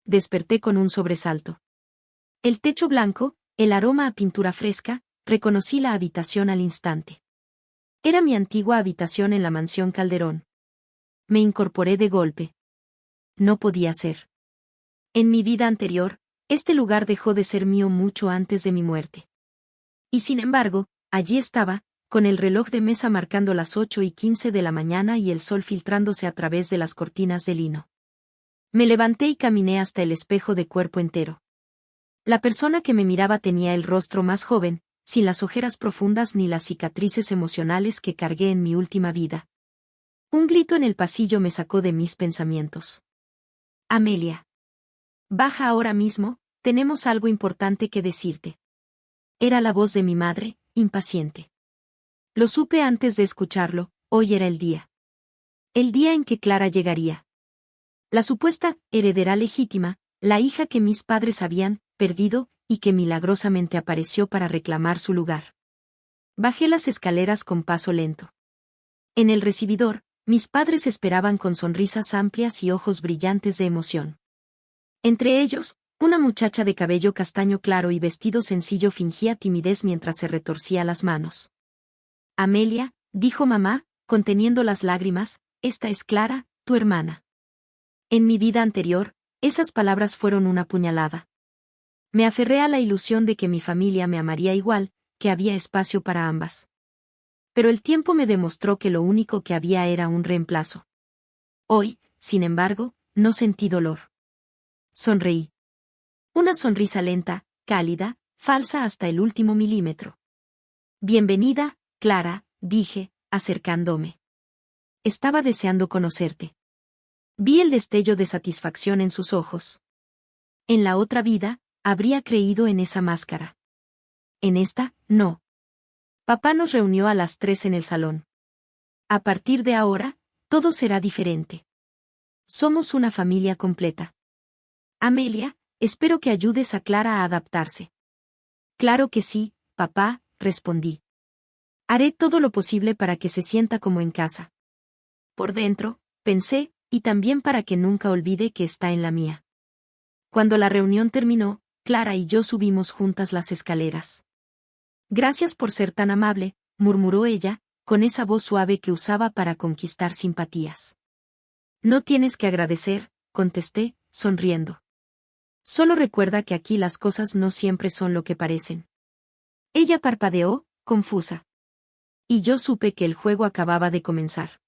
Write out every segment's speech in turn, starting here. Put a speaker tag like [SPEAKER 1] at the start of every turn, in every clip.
[SPEAKER 1] desperté con un sobresalto. El techo blanco, el aroma a pintura fresca, reconocí la habitación al instante. Era mi antigua habitación en la mansión Calderón. Me incorporé de golpe. No podía ser. En mi vida anterior, este lugar dejó de ser mío mucho antes de mi muerte. Y sin embargo, allí estaba, con el reloj de mesa marcando las 8:15 de la mañana y el sol filtrándose a través de las cortinas de lino. Me levanté y caminé hasta el espejo de cuerpo entero. La persona que me miraba tenía el rostro más joven, sin las ojeras profundas ni las cicatrices emocionales que cargué en mi última vida. Un grito en el pasillo me sacó de mis pensamientos. Amelia. Baja ahora mismo, tenemos algo importante que decirte. Era la voz de mi madre, impaciente. Lo supe antes de escucharlo, hoy era el día. El día en que Clara llegaría. La supuesta heredera legítima, la hija que mis padres habían perdido, y que milagrosamente apareció para reclamar su lugar. Bajé las escaleras con paso lento. En el recibidor, mis padres esperaban con sonrisas amplias y ojos brillantes de emoción. Entre ellos, una muchacha de cabello castaño claro y vestido sencillo fingía timidez mientras se retorcía las manos. Amelia, dijo mamá, conteniendo las lágrimas, esta es Clara, tu hermana. En mi vida anterior, esas palabras fueron una puñalada. Me aferré a la ilusión de que mi familia me amaría igual, que había espacio para ambas. Pero el tiempo me demostró que lo único que había era un reemplazo. Hoy, sin embargo, no sentí dolor. Sonreí. Una sonrisa lenta, cálida, falsa hasta el último milímetro. Bienvenida, Clara, dije, acercándome. Estaba deseando conocerte. Vi el destello de satisfacción en sus ojos. En la otra vida, habría creído en esa máscara. En esta, no. Papá nos reunió a las 3 en el salón. A partir de ahora, todo será diferente. Somos una familia completa. Amelia, espero que ayudes a Clara a adaptarse. Claro que sí, papá, respondí. Haré todo lo posible para que se sienta como en casa. Por dentro, pensé, y también para que nunca olvide que está en la mía. Cuando la reunión terminó, Clara y yo subimos juntas las escaleras. Gracias por ser tan amable, murmuró ella, con esa voz suave que usaba para conquistar simpatías. No tienes que agradecer, contesté, sonriendo. Solo recuerda que aquí las cosas no siempre son lo que parecen. Ella parpadeó, confusa. Y yo supe que el juego acababa de comenzar.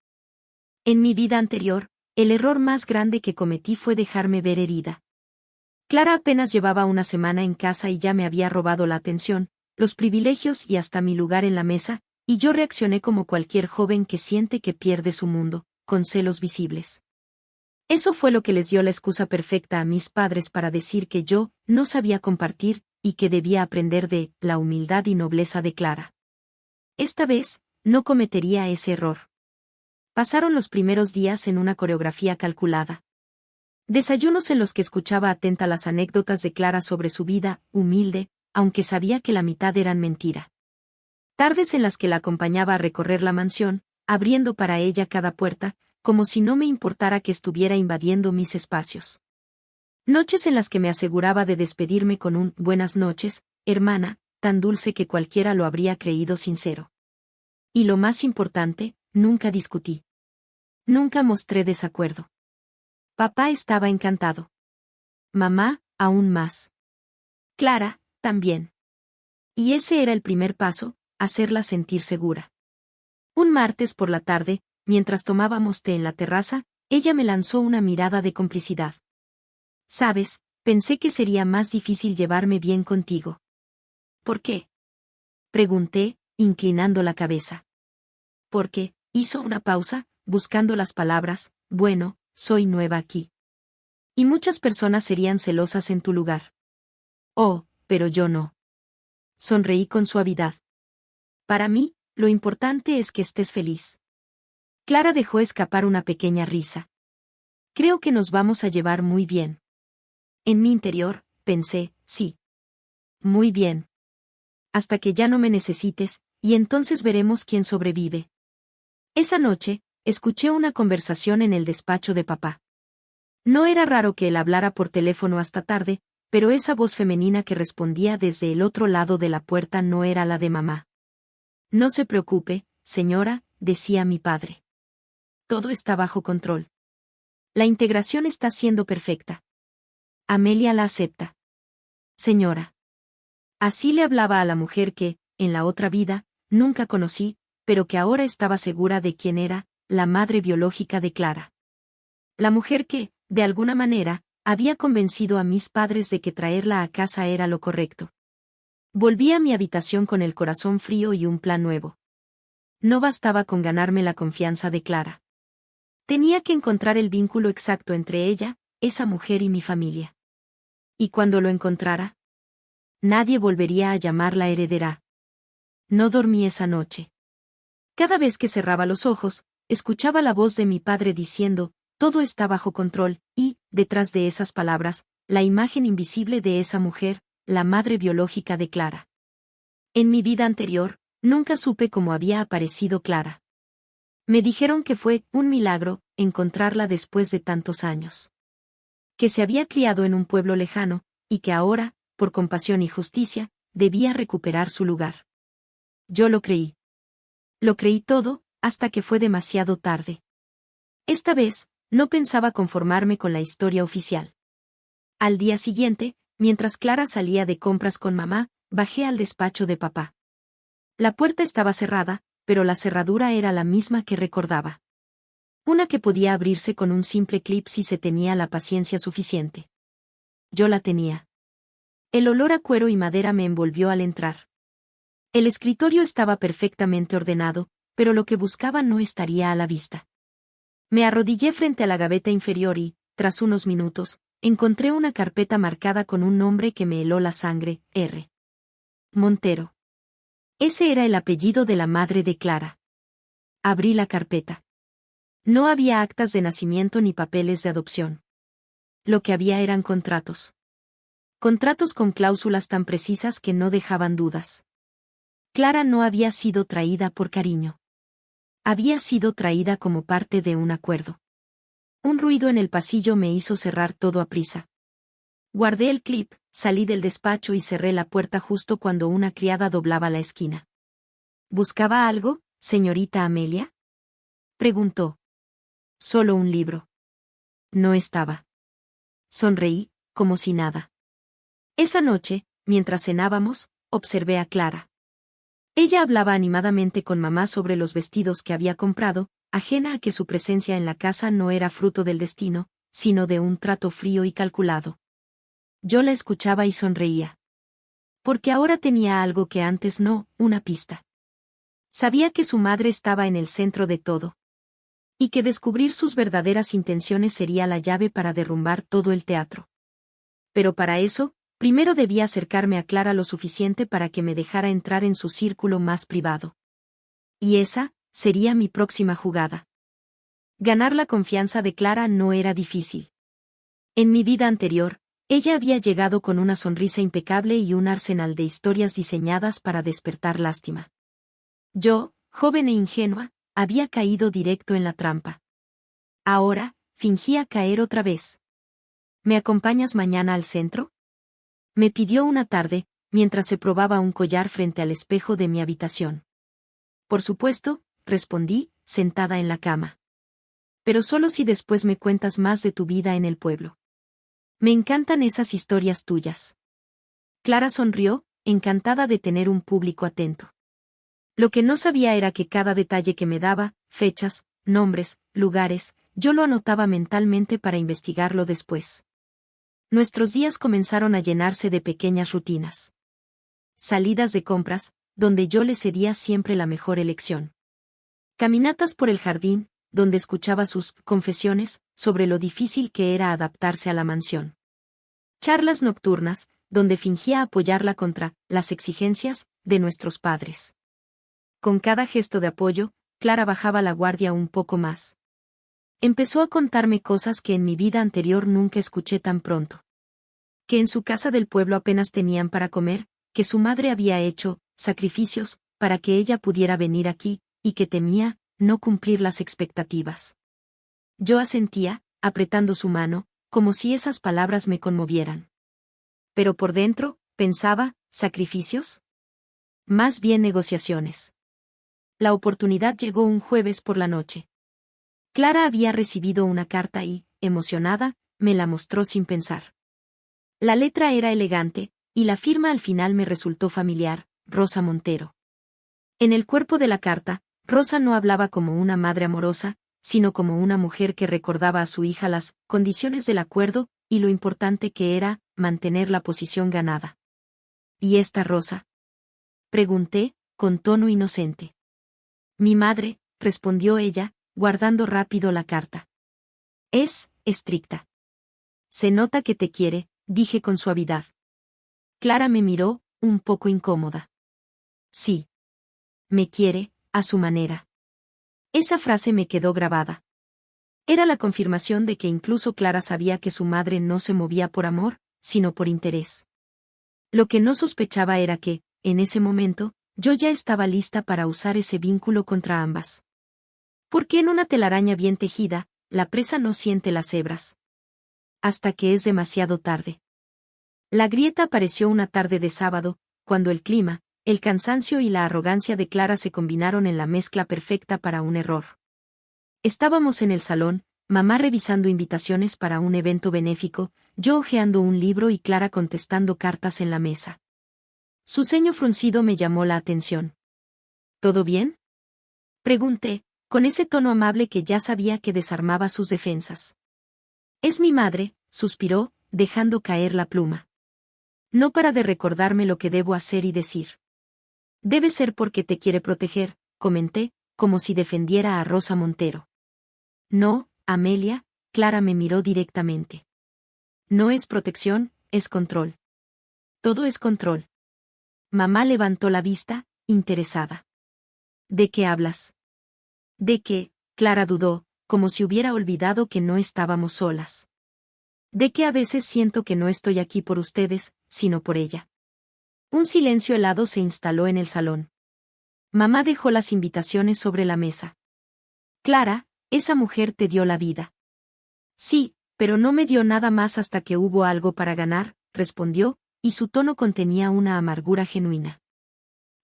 [SPEAKER 1] En mi vida anterior, el error más grande que cometí fue dejarme ver herida. Clara apenas llevaba una semana en casa y ya me había robado la atención, los privilegios y hasta mi lugar en la mesa, y yo reaccioné como cualquier joven que siente que pierde su mundo, con celos visibles. Eso fue lo que les dio la excusa perfecta a mis padres para decir que yo no sabía compartir, y que debía aprender de la humildad y nobleza de Clara. Esta vez, no cometería ese error. Pasaron los primeros días en una coreografía calculada. Desayunos en los que escuchaba atenta las anécdotas de Clara sobre su vida, humilde, aunque sabía que la mitad eran mentira. Tardes en las que la acompañaba a recorrer la mansión, abriendo para ella cada puerta, como si no me importara que estuviera invadiendo mis espacios. Noches en las que me aseguraba de despedirme con un «buenas noches, hermana», tan dulce que cualquiera lo habría creído sincero. Y lo más importante, nunca discutí. Nunca mostré desacuerdo. Papá estaba encantado. Mamá, aún más. Clara, también. Y ese era el primer paso, hacerla sentir segura. Un martes por la tarde, mientras tomábamos té en la terraza, ella me lanzó una mirada de complicidad. Sabes, pensé que sería más difícil llevarme bien contigo. ¿Por qué? Pregunté, inclinando la cabeza. Porque, hizo una pausa, buscando las palabras, bueno, soy nueva aquí. Y muchas personas serían celosas en tu lugar. Oh, pero yo no. Sonreí con suavidad. Para mí, lo importante es que estés feliz. Clara dejó escapar una pequeña risa. Creo que nos vamos a llevar muy bien. En mi interior, pensé, sí. Muy bien. Hasta que ya no me necesites, y entonces veremos quién sobrevive. Esa noche, escuché una conversación en el despacho de papá. No era raro que él hablara por teléfono hasta tarde, pero esa voz femenina que respondía desde el otro lado de la puerta no era la de mamá. No se preocupe, señora, decía mi padre. Todo está bajo control. La integración está siendo perfecta. Amelia la acepta. Señora. Así le hablaba a la mujer que, en la otra vida, nunca conocí, pero que ahora estaba segura de quién era, la madre biológica de Clara. La mujer que, de alguna manera, había convencido a mis padres de que traerla a casa era lo correcto. Volví a mi habitación con el corazón frío y un plan nuevo. No bastaba con ganarme la confianza de Clara. Tenía que encontrar el vínculo exacto entre ella, esa mujer y mi familia. Y cuando lo encontrara, nadie volvería a llamarla heredera. No dormí esa noche. Cada vez que cerraba los ojos, escuchaba la voz de mi padre diciendo, todo está bajo control, y, detrás de esas palabras, la imagen invisible de esa mujer, la madre biológica de Clara. En mi vida anterior, nunca supe cómo había aparecido Clara. Me dijeron que fue un milagro encontrarla después de tantos años. Que se había criado en un pueblo lejano, y que ahora, por compasión y justicia, debía recuperar su lugar. Yo lo creí. Lo creí todo, hasta que fue demasiado tarde. Esta vez, no pensaba conformarme con la historia oficial. Al día siguiente, mientras Clara salía de compras con mamá, bajé al despacho de papá. La puerta estaba cerrada, pero la cerradura era la misma que recordaba. Una que podía abrirse con un simple clip si se tenía la paciencia suficiente. Yo la tenía. El olor a cuero y madera me envolvió al entrar. El escritorio estaba perfectamente ordenado, pero lo que buscaba no estaría a la vista. Me arrodillé frente a la gaveta inferior y, tras unos minutos, encontré una carpeta marcada con un nombre que me heló la sangre, R. Montero. Ese era el apellido de la madre de Clara. Abrí la carpeta. No había actas de nacimiento ni papeles de adopción. Lo que había eran contratos. Contratos con cláusulas tan precisas que no dejaban dudas. Clara no había sido traída por cariño. Había sido traída como parte de un acuerdo. Un ruido en el pasillo me hizo cerrar todo a prisa. Guardé el clip, salí del despacho y cerré la puerta justo cuando una criada doblaba la esquina. ¿Buscaba algo, señorita Amelia? Preguntó. Solo un libro. No estaba. Sonreí, como si nada. Esa noche, mientras cenábamos, observé a Clara. Ella hablaba animadamente con mamá sobre los vestidos que había comprado, ajena a que su presencia en la casa no era fruto del destino, sino de un trato frío y calculado. Yo la escuchaba y sonreía. Porque ahora tenía algo que antes no, una pista. Sabía que su madre estaba en el centro de todo. Y que descubrir sus verdaderas intenciones sería la llave para derrumbar todo el teatro. Pero para eso, primero debía acercarme a Clara lo suficiente para que me dejara entrar en su círculo más privado. Y esa sería mi próxima jugada. Ganar la confianza de Clara no era difícil. En mi vida anterior, ella había llegado con una sonrisa impecable y un arsenal de historias diseñadas para despertar lástima. Yo, joven e ingenua, había caído directo en la trampa. Ahora, fingía caer otra vez. ¿Me acompañas mañana al centro? Me pidió una tarde, mientras se probaba un collar frente al espejo de mi habitación. Por supuesto, respondí, sentada en la cama. Pero solo si después me cuentas más de tu vida en el pueblo. Me encantan esas historias tuyas. Clara sonrió, encantada de tener un público atento. Lo que no sabía era que cada detalle que me daba, fechas, nombres, lugares, yo lo anotaba mentalmente para investigarlo después. Nuestros días comenzaron a llenarse de pequeñas rutinas. Salidas de compras, donde yo le cedía siempre la mejor elección. Caminatas por el jardín, donde escuchaba sus confesiones sobre lo difícil que era adaptarse a la mansión. Charlas nocturnas, donde fingía apoyarla contra las exigencias de nuestros padres. Con cada gesto de apoyo, Clara bajaba la guardia un poco más. Empezó a contarme cosas que en mi vida anterior nunca escuché tan pronto. Que en su casa del pueblo apenas tenían para comer, que su madre había hecho sacrificios para que ella pudiera venir aquí, y que temía no cumplir las expectativas. Yo asentía, apretando su mano, como si esas palabras me conmovieran. Pero por dentro, pensaba, ¿sacrificios? Más bien negociaciones. La oportunidad llegó un jueves por la noche. Clara había recibido una carta y, emocionada, me la mostró sin pensar. La letra era elegante, y la firma al final me resultó familiar, Rosa Montero. En el cuerpo de la carta, Rosa no hablaba como una madre amorosa, sino como una mujer que recordaba a su hija las condiciones del acuerdo y lo importante que era mantener la posición ganada. ¿Y esta Rosa? Pregunté, con tono inocente. Mi madre, respondió ella, guardando rápido la carta. Es estricta. Se nota que te quiere, dije con suavidad. Clara me miró, un poco incómoda. Sí. Me quiere, a su manera. Esa frase me quedó grabada. Era la confirmación de que incluso Clara sabía que su madre no se movía por amor, sino por interés. Lo que no sospechaba era que, en ese momento, yo ya estaba lista para usar ese vínculo contra ambas. Porque en una telaraña bien tejida, la presa no siente las hebras. Hasta que es demasiado tarde. La grieta apareció una tarde de sábado, cuando el clima, el cansancio y la arrogancia de Clara se combinaron en la mezcla perfecta para un error. Estábamos en el salón, mamá revisando invitaciones para un evento benéfico, yo hojeando un libro y Clara contestando cartas en la mesa. Su ceño fruncido me llamó la atención. ¿Todo bien? Pregunté, con ese tono amable que ya sabía que desarmaba sus defensas. Es mi madre, suspiró, dejando caer la pluma. No para de recordarme lo que debo hacer y decir. Debe ser porque te quiere proteger, comenté, como si defendiera a Rosa Montero. No, Amelia, Clara me miró directamente. No es protección, es control. Todo es control. Mamá levantó la vista, interesada. ¿De qué hablas? ¿De qué? Clara dudó, como si hubiera olvidado que no estábamos solas. De que a veces siento que no estoy aquí por ustedes, sino por ella. Un silencio helado se instaló en el salón. Mamá dejó las invitaciones sobre la mesa. Clara, esa mujer te dio la vida. Sí, pero no me dio nada más hasta que hubo algo para ganar, respondió, y su tono contenía una amargura genuina.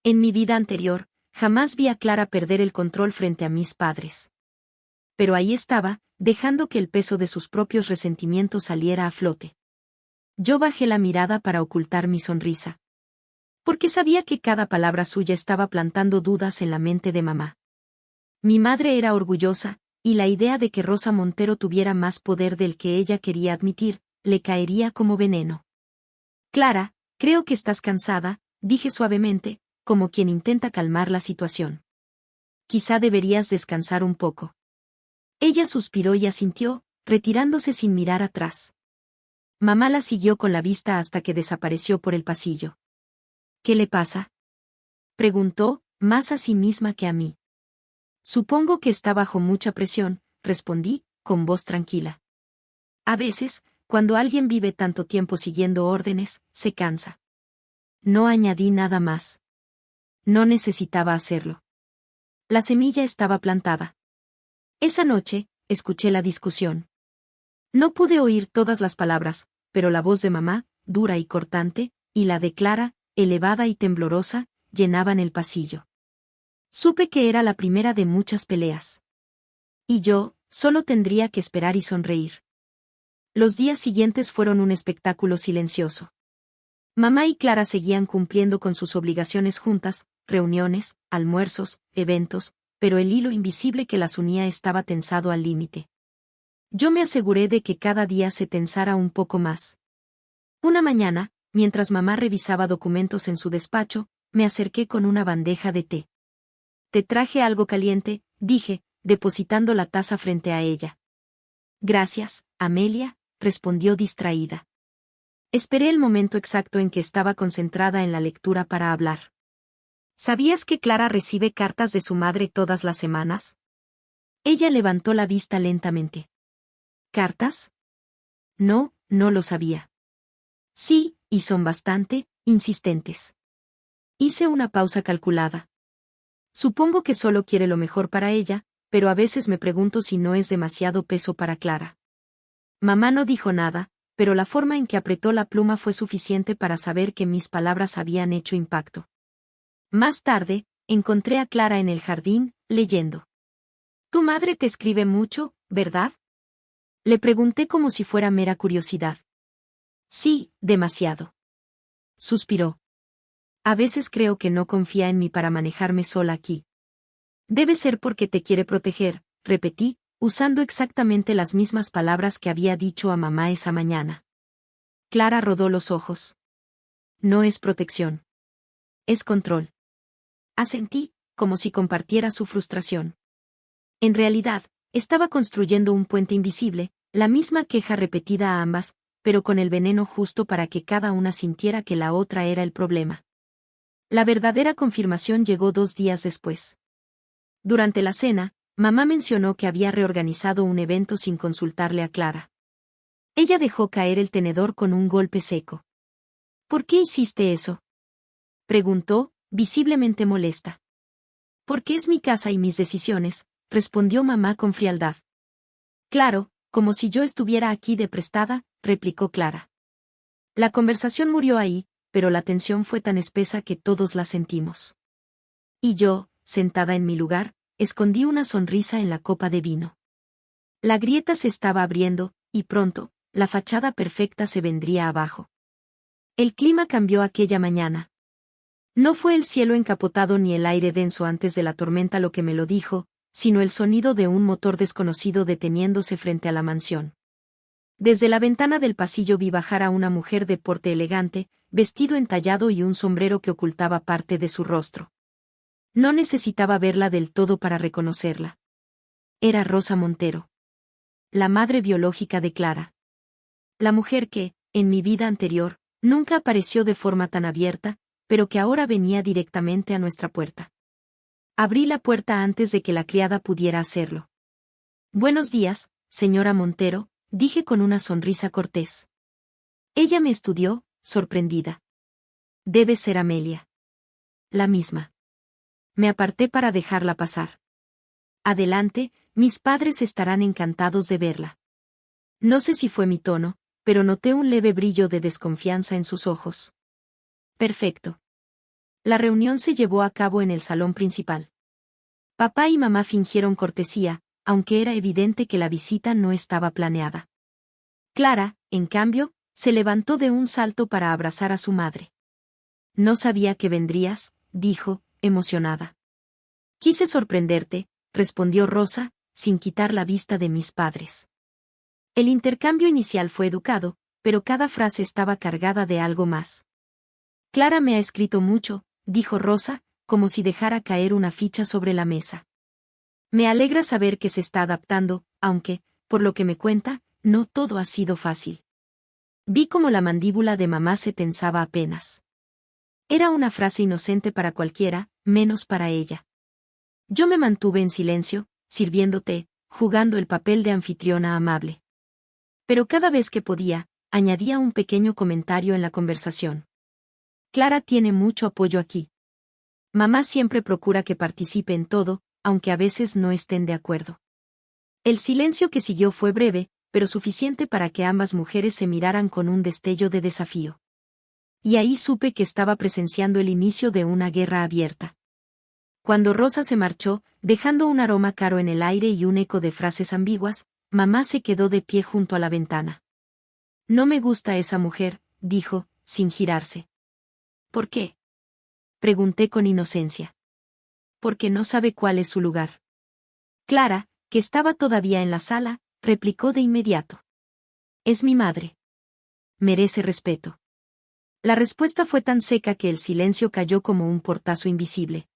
[SPEAKER 1] En mi vida anterior, jamás vi a Clara perder el control frente a mis padres. Pero ahí estaba, dejando que el peso de sus propios resentimientos saliera a flote. Yo bajé la mirada para ocultar mi sonrisa. Porque sabía que cada palabra suya estaba plantando dudas en la mente de mamá. Mi madre era orgullosa, y la idea de que Rosa Montero tuviera más poder del que ella quería admitir, le caería como veneno. Clara, creo que estás cansada, dije suavemente, como quien intenta calmar la situación. Quizá deberías descansar un poco. Ella suspiró y asintió, retirándose sin mirar atrás. Mamá la siguió con la vista hasta que desapareció por el pasillo. ¿Qué le pasa? Preguntó, más a sí misma que a mí. Supongo que está bajo mucha presión, respondí, con voz tranquila. A veces, cuando alguien vive tanto tiempo siguiendo órdenes, se cansa. No añadí nada más. No necesitaba hacerlo. La semilla estaba plantada. Esa noche, escuché la discusión. No pude oír todas las palabras, pero la voz de mamá, dura y cortante, y la de Clara, elevada y temblorosa, llenaban el pasillo. Supe que era la primera de muchas peleas. Y yo, solo tendría que esperar y sonreír. Los días siguientes fueron un espectáculo silencioso. Mamá y Clara seguían cumpliendo con sus obligaciones juntas, reuniones, almuerzos, eventos, pero el hilo invisible que las unía estaba tensado al límite. Yo me aseguré de que cada día se tensara un poco más. Una mañana, mientras mamá revisaba documentos en su despacho, me acerqué con una bandeja de té. Te traje algo caliente, dije, depositando la taza frente a ella. Gracias, Amelia, respondió distraída. Esperé el momento exacto en que estaba concentrada en la lectura para hablar. ¿Sabías que Clara recibe cartas de su madre todas las semanas? Ella levantó la vista lentamente. ¿Cartas? No, no lo sabía. Sí, y son bastante insistentes. Hice una pausa calculada. Supongo que solo quiere lo mejor para ella, pero a veces me pregunto si no es demasiado peso para Clara. Mamá no dijo nada, pero la forma en que apretó la pluma fue suficiente para saber que mis palabras habían hecho impacto. Más tarde, encontré a Clara en el jardín, leyendo. «Tu madre te escribe mucho, ¿verdad?», le pregunté como si fuera mera curiosidad. «Sí, demasiado», suspiró. «A veces creo que no confía en mí para manejarme sola aquí». «Debe ser porque te quiere proteger», repetí, usando exactamente las mismas palabras que había dicho a mamá esa mañana. Clara rodó los ojos. «No es protección. Es control». Asentí, como si compartiera su frustración. En realidad, estaba construyendo un puente invisible, la misma queja repetida a ambas, pero con el veneno justo para que cada una sintiera que la otra era el problema. La verdadera confirmación llegó 2 días después. Durante la cena, mamá mencionó que había reorganizado un evento sin consultarle a Clara. Ella dejó caer el tenedor con un golpe seco. «¿Por qué hiciste eso?», preguntó, visiblemente molesta. «Porque es mi casa y mis decisiones», respondió mamá con frialdad. «Claro, como si yo estuviera aquí de prestada», replicó Clara. La conversación murió ahí, pero la tensión fue tan espesa que todos la sentimos. Y yo, sentada en mi lugar, escondí una sonrisa en la copa de vino. La grieta se estaba abriendo, y pronto, la fachada perfecta se vendría abajo. El clima cambió aquella mañana. No fue el cielo encapotado ni el aire denso antes de la tormenta lo que me lo dijo, sino el sonido de un motor desconocido deteniéndose frente a la mansión. Desde la ventana del pasillo vi bajar a una mujer de porte elegante, vestido entallado y un sombrero que ocultaba parte de su rostro. No necesitaba verla del todo para reconocerla. Era Rosa Montero. La madre biológica de Clara. La mujer que, en mi vida anterior, nunca apareció de forma tan abierta, pero que ahora venía directamente a nuestra puerta. Abrí la puerta antes de que la criada pudiera hacerlo. «Buenos días, señora Montero», dije con una sonrisa cortés. Ella me estudió, sorprendida. «Debe ser Amelia». «La misma». Me aparté para dejarla pasar. «Adelante, mis padres estarán encantados de verla». No sé si fue mi tono, pero noté un leve brillo de desconfianza en sus ojos. Perfecto. La reunión se llevó a cabo en el salón principal. Papá y mamá fingieron cortesía, aunque era evidente que la visita no estaba planeada. Clara, en cambio, se levantó de un salto para abrazar a su madre. «No sabía que vendrías», dijo, emocionada. «Quise sorprenderte», respondió Rosa, sin quitar la vista de mis padres. El intercambio inicial fue educado, pero cada frase estaba cargada de algo más. «Clara me ha escrito mucho», dijo Rosa, como si dejara caer una ficha sobre la mesa. «Me alegra saber que se está adaptando, aunque, por lo que me cuenta, no todo ha sido fácil». Vi como la mandíbula de mamá se tensaba apenas. Era una frase inocente para cualquiera, menos para ella. Yo me mantuve en silencio, sirviendo té, jugando el papel de anfitriona amable. Pero cada vez que podía, añadía un pequeño comentario en la conversación. «Clara tiene mucho apoyo aquí. Mamá siempre procura que participe en todo, aunque a veces no estén de acuerdo». El silencio que siguió fue breve, pero suficiente para que ambas mujeres se miraran con un destello de desafío. Y ahí supe que estaba presenciando el inicio de una guerra abierta. Cuando Rosa se marchó, dejando un aroma caro en el aire y un eco de frases ambiguas, mamá se quedó de pie junto a la ventana. «No me gusta esa mujer», dijo, sin girarse. «¿Por qué?», pregunté con inocencia. «Porque no sabe cuál es su lugar». Clara, que estaba todavía en la sala, replicó de inmediato. «Es mi madre. Merece respeto». La respuesta fue tan seca que el silencio cayó como un portazo invisible.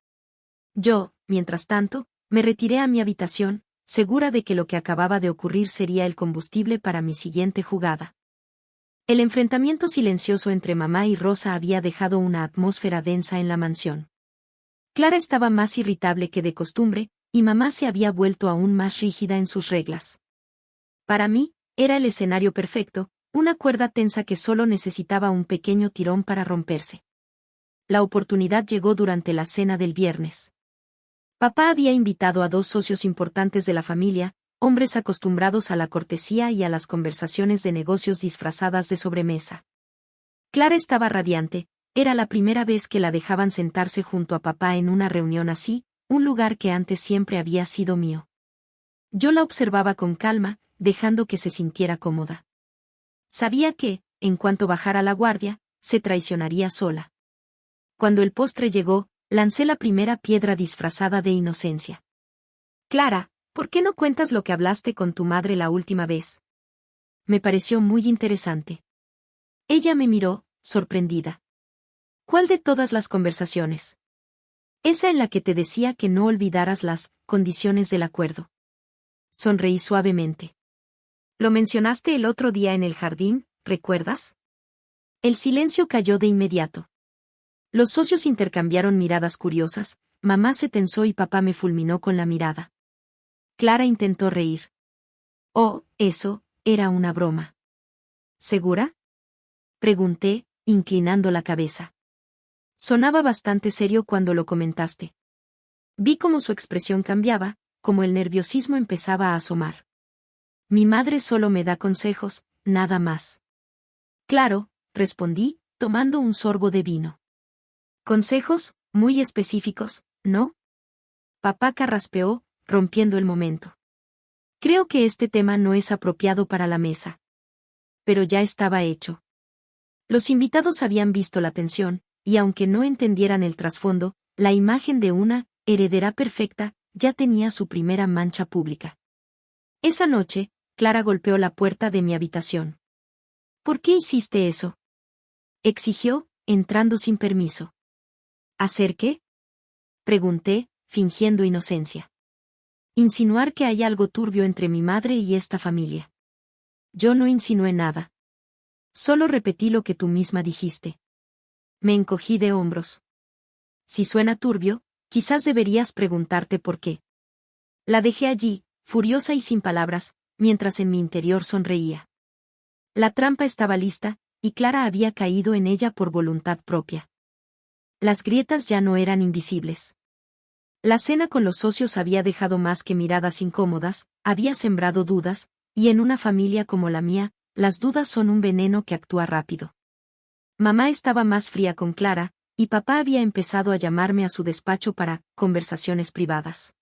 [SPEAKER 1] Yo, mientras tanto, me retiré a mi habitación, segura de que lo que acababa de ocurrir sería el combustible para mi siguiente jugada. El enfrentamiento silencioso entre mamá y Rosa había dejado una atmósfera densa en la mansión. Clara estaba más irritable que de costumbre, y mamá se había vuelto aún más rígida en sus reglas. Para mí, era el escenario perfecto, una cuerda tensa que solo necesitaba un pequeño tirón para romperse. La oportunidad llegó durante la cena del viernes. Papá había invitado a 2 socios importantes de la familia, hombres acostumbrados a la cortesía y a las conversaciones de negocios disfrazadas de sobremesa. Clara estaba radiante, era la primera vez que la dejaban sentarse junto a papá en una reunión así, un lugar que antes siempre había sido mío. Yo la observaba con calma, dejando que se sintiera cómoda. Sabía que, en cuanto bajara la guardia, se traicionaría sola. Cuando el postre llegó, lancé la primera piedra disfrazada de inocencia. Clara, ¿por qué no cuentas lo que hablaste con tu madre la última vez? Me pareció muy interesante. Ella me miró, sorprendida. ¿Cuál de todas las conversaciones? Esa en la que te decía que no olvidaras las condiciones del acuerdo. Sonreí suavemente. Lo mencionaste el otro día en el jardín, ¿recuerdas? El silencio cayó de inmediato. Los socios intercambiaron miradas curiosas, mamá se tensó y papá me fulminó con la mirada. Clara intentó reír. Oh, eso, era una broma. ¿Segura? Pregunté, inclinando la cabeza. Sonaba bastante serio cuando lo comentaste. Vi cómo su expresión cambiaba, como el nerviosismo empezaba a asomar. Mi madre solo me da consejos, nada más. Claro, respondí, tomando un sorbo de vino. Consejos, muy específicos, ¿no? Papá carraspeó, rompiendo el momento. Creo que este tema no es apropiado para la mesa. Pero ya estaba hecho. Los invitados habían visto la tensión, y aunque no entendieran el trasfondo, la imagen de una heredera perfecta ya tenía su primera mancha pública. Esa noche, Clara golpeó la puerta de mi habitación. ¿Por qué hiciste eso? Exigió, entrando sin permiso. ¿Hacer qué? Pregunté, fingiendo inocencia. Insinuar que hay algo turbio entre mi madre y esta familia. Yo no insinué nada. Solo repetí lo que tú misma dijiste. Me encogí de hombros. Si suena turbio, quizás deberías preguntarte por qué. La dejé allí, furiosa y sin palabras, mientras en mi interior sonreía. La trampa estaba lista, y Clara había caído en ella por voluntad propia. Las grietas ya no eran invisibles. La cena con los socios había dejado más que miradas incómodas, había sembrado dudas, y en una familia como la mía, las dudas son un veneno que actúa rápido. Mamá estaba más fría con Clara, y papá había empezado a llamarme a su despacho para conversaciones privadas.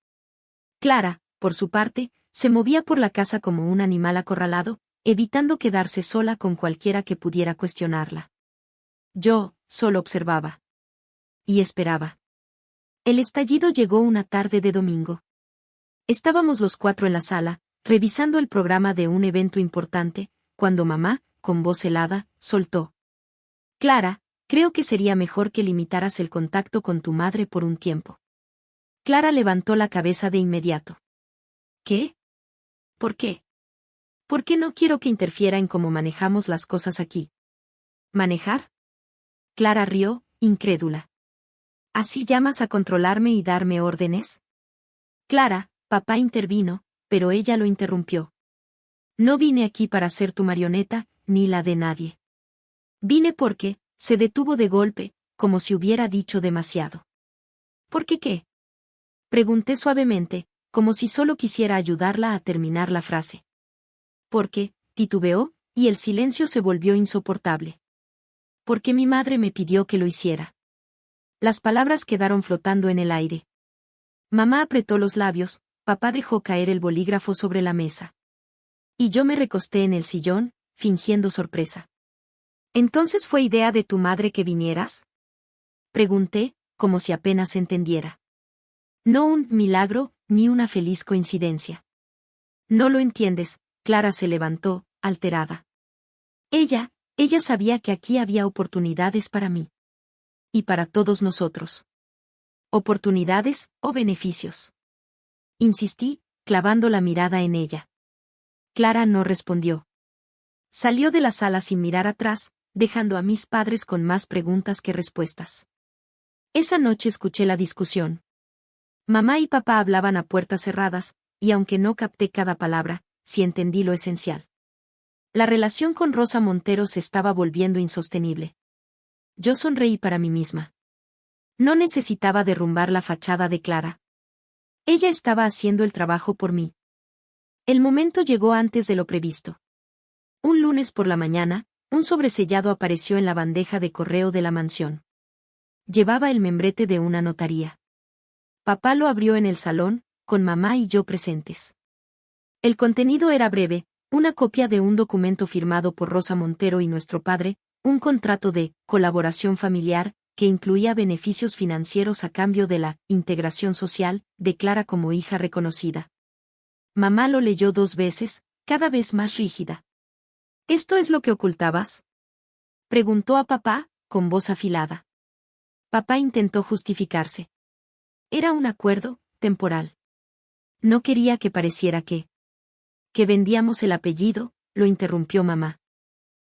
[SPEAKER 1] Clara, por su parte, se movía por la casa como un animal acorralado, evitando quedarse sola con cualquiera que pudiera cuestionarla. Yo, solo observaba. Y esperaba. El estallido llegó una tarde de domingo. Estábamos los cuatro en la sala, revisando el programa de un evento importante, cuando mamá, con voz helada, soltó. Clara, creo que sería mejor que limitaras el contacto con tu madre por un tiempo. Clara levantó la cabeza de inmediato. ¿Qué? ¿Por qué? ¿Por qué no quiero que interfiera en cómo manejamos las cosas aquí? ¿Manejar? Clara rió, incrédula. ¿Así llamas a controlarme y darme órdenes? Clara, papá intervino, pero ella lo interrumpió. No vine aquí para ser tu marioneta, ni la de nadie. Vine porque, se detuvo de golpe, como si hubiera dicho demasiado. ¿Por qué qué? Pregunté suavemente, como si solo quisiera ayudarla a terminar la frase. Porque, titubeó, y el silencio se volvió insoportable. Porque mi madre me pidió que lo hiciera. Las palabras quedaron flotando en el aire. Mamá apretó los labios, papá dejó caer el bolígrafo sobre la mesa. Y yo me recosté en el sillón, fingiendo sorpresa. ¿Entonces fue idea de tu madre que vinieras? Pregunté, como si apenas entendiera. No un milagro, ni una feliz coincidencia. No lo entiendes, Clara se levantó, alterada. Ella sabía que aquí había oportunidades para mí. Y para todos nosotros. ¿Oportunidades o beneficios? Insistí, clavando la mirada en ella. Clara no respondió. Salió de la sala sin mirar atrás, dejando a mis padres con más preguntas que respuestas. Esa noche escuché la discusión. Mamá y papá hablaban a puertas cerradas, y aunque no capté cada palabra, sí entendí lo esencial. La relación con Rosa Montero se estaba volviendo insostenible. Yo sonreí para mí misma. No necesitaba derrumbar la fachada de Clara. Ella estaba haciendo el trabajo por mí. El momento llegó antes de lo previsto. Un lunes por la mañana, un sobresellado apareció en la bandeja de correo de la mansión. Llevaba el membrete de una notaría. Papá lo abrió en el salón, con mamá y yo presentes. El contenido era breve, una copia de un documento firmado por Rosa Montero y nuestro padre, un contrato de colaboración familiar, que incluía beneficios financieros a cambio de la integración social, de Clara como hija reconocida. Mamá lo leyó 2 veces, cada vez más rígida. ¿Esto es lo que ocultabas?, preguntó a papá, con voz afilada. Papá intentó justificarse. Era un acuerdo temporal. No quería que pareciera que vendíamos el apellido, lo interrumpió mamá.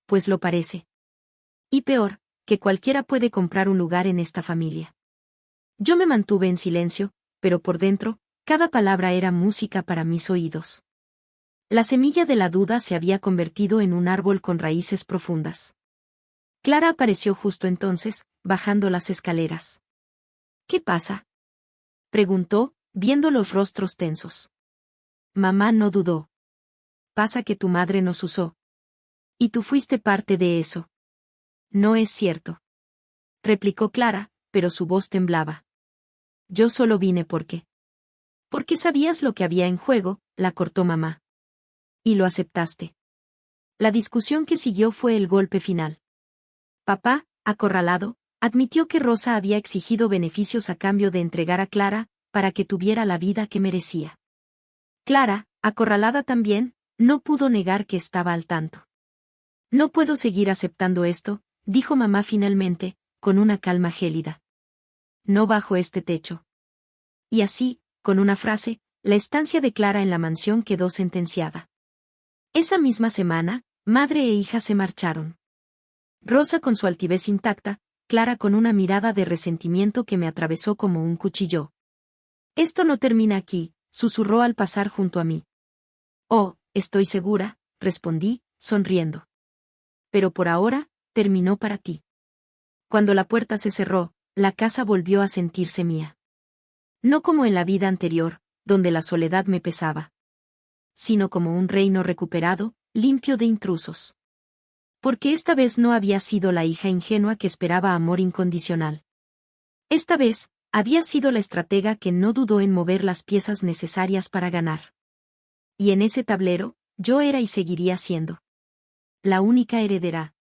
[SPEAKER 1] Pues lo parece. Y peor, que cualquiera puede comprar un lugar en esta familia. Yo me mantuve en silencio, pero por dentro, cada palabra era música para mis oídos. La semilla de la duda se había convertido en un árbol con raíces profundas. Clara apareció justo entonces, bajando las escaleras. ¿Qué pasa?, preguntó, viendo los rostros tensos. Mamá no dudó. Pasa que tu madre nos usó. Y tú fuiste parte de eso. No es cierto, replicó Clara, pero su voz temblaba. Yo solo vine porque sabías lo que había en juego, la cortó mamá. Y lo aceptaste. La discusión que siguió fue el golpe final. Papá, acorralado, admitió que Rosa había exigido beneficios a cambio de entregar a Clara, para que tuviera la vida que merecía. Clara, acorralada también, no pudo negar que estaba al tanto. No puedo seguir aceptando esto, dijo mamá finalmente, con una calma gélida. No bajo este techo. Y así, con una frase, la estancia de Clara en la mansión quedó sentenciada. Esa misma semana, madre e hija se marcharon. Rosa con su altivez intacta, Clara con una mirada de resentimiento que me atravesó como un cuchillo. Esto no termina aquí, susurró al pasar junto a mí. Oh, estoy segura, respondí, sonriendo. Pero por ahora, terminó para ti. Cuando la puerta se cerró, la casa volvió a sentirse mía. No como en la vida anterior, donde la soledad me pesaba, sino como un reino recuperado, limpio de intrusos. Porque esta vez no había sido la hija ingenua que esperaba amor incondicional. Esta vez, había sido la estratega que no dudó en mover las piezas necesarias para ganar. Y en ese tablero, yo era y seguiría siendo la única heredera.